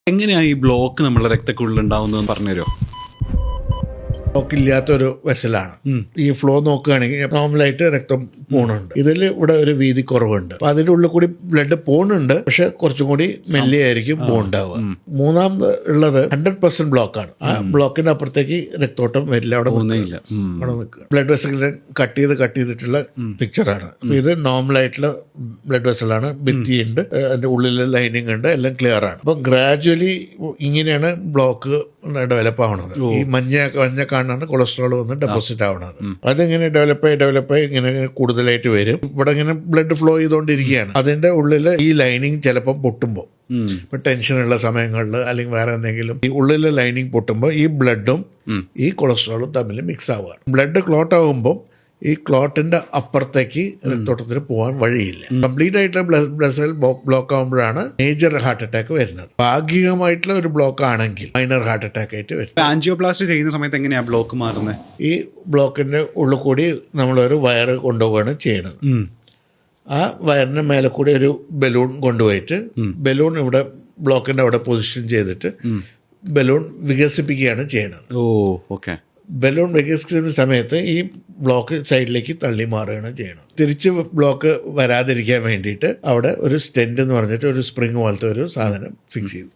എങ്ങനെയാണ് ഈ ബ്ലോക്ക് നമ്മുടെ രക്തക്കുള്ളിൽ ഉണ്ടാവുന്നതെന്ന് പറഞ്ഞുതരുമോ? ബ്ലോക്കില്ലാത്തൊരു വെസലാണ്. ഈ ഫ്ലോ നോക്കുകയാണെങ്കിൽ നോർമലായിട്ട് രക്തം പോണുണ്ട്. ഇതിൽ ഇവിടെ ഒരു വീതി കുറവുണ്ട്. അപ്പൊ അതിന്റെ ഉള്ളിൽ കൂടി ബ്ലഡ് പോണുണ്ട്, പക്ഷെ കുറച്ചും കൂടി മെല്ലിയായിരിക്കും പോണ്ടാവുക. മൂന്നാമത് ഉള്ളത് 100% ബ്ലോക്കാണ്. ആ ബ്ലോക്കിന്റെ അപ്പുറത്തേക്ക് രക്തോട്ടം വരില്ല, അവിടെ നിൽക്കുക. ബ്ലഡ് വെസലിനെ കട്ട് ചെയ്തിട്ടുള്ള പിക്ചറാണ്. അപ്പൊ ഇത് നോർമലായിട്ടുള്ള ബ്ലഡ് വെസലാണ്. ഭിത്തിയുണ്ട്, അതിന്റെ ഉള്ളിൽ ലൈനിങ് ഉണ്ട്, എല്ലാം ക്ലിയർ ആണ്. അപ്പൊ ഗ്രാജുവലി ഇങ്ങനെയാണ് ബ്ലോക്ക് ഡെവലപ്പ് ആവുന്നത്. ഈ മഞ്ഞ കാണാണ് കൊളസ്ട്രോൾ വന്ന് ഡെപ്പോസിറ്റ് ആവുന്നത്. അതിങ്ങനെ ഡെവലപ്പായി ഇങ്ങനെ കൂടുതലായിട്ട് വരും. ഇവിടെ ഇങ്ങനെ ബ്ലഡ് ഫ്ലോ ചെയ്തുകൊണ്ടിരിക്കുകയാണ്. അതിന്റെ ഉള്ളിൽ ഈ ലൈനിങ് ചിലപ്പോൾ പൊട്ടുമ്പോൾ, ഇപ്പൊ ടെൻഷനുള്ള സമയങ്ങളിൽ അല്ലെങ്കിൽ വേറെ എന്തെങ്കിലും ഈ ഉള്ളിലെ ലൈനിങ് പൊട്ടുമ്പോൾ ഈ ബ്ലഡും ഈ കൊളസ്ട്രോളും തമ്മിൽ മിക്സ് ആവുകയാണ്. ബ്ലഡ് ക്ലോട്ട് ആകുമ്പോൾ ഈ ക്ലോട്ടിന്റെ അപ്പുറത്തേക്ക് രക്തോട്ടത്തിന് പോകാൻ വഴിയില്ല. കംപ്ലീറ്റ് ആയിട്ടുള്ള ബ്ലഡ് വെസൽ ബ്ലോക്ക് ആകുമ്പോഴാണ് മേജർ ഹാർട്ട് അറ്റാക്ക് വരുന്നത്. ഭാഗികമായിട്ടുള്ള ഒരു ബ്ലോക്ക് ആണെങ്കിൽ മൈനർ ഹാർട്ട് അറ്റാക്ക് ആയിട്ട് വരും. ആൻജിയോപ്ലാസ്റ്റി ചെയ്യുന്ന സമയത്ത് എങ്ങനെയാണ് ബ്ലോക്ക് മാറുന്നത്? ഈ ബ്ലോക്കിന്റെ ഉള്ളിൽ കൂടി നമ്മളൊരു വയറ് കൊണ്ടുപോവുകയാണ് ചെയ്യുന്നത്. ആ വയറിന് മേലെ കൂടി ഒരു ബലൂൺ കൊണ്ടുപോയിട്ട് ബലൂൺ ഇവിടെ ബ്ലോക്കിന്റെ അവിടെ പൊസിഷൻ ചെയ്തിട്ട് ബലൂൺ വികസിപ്പിക്കുകയാണ് ചെയ്യുന്നത്. ഓക്കെ. ബലൂൺ വികസിക്കുന്ന സമയത്ത് ഈ ബ്ലോക്ക് സൈഡിലേക്ക് തള്ളി മാറുകയാണ് ചെയ്യണം. തിരിച്ച് ബ്ലോക്ക് വരാതിരിക്കാൻ വേണ്ടിയിട്ട് അവിടെ ഒരു സ്റ്റെൻറ്റ് എന്ന് പറഞ്ഞിട്ട് ഒരു സ്പ്രിങ് പോലത്തെ ഒരു സാധനം ഫിക്സ് ചെയ്തു.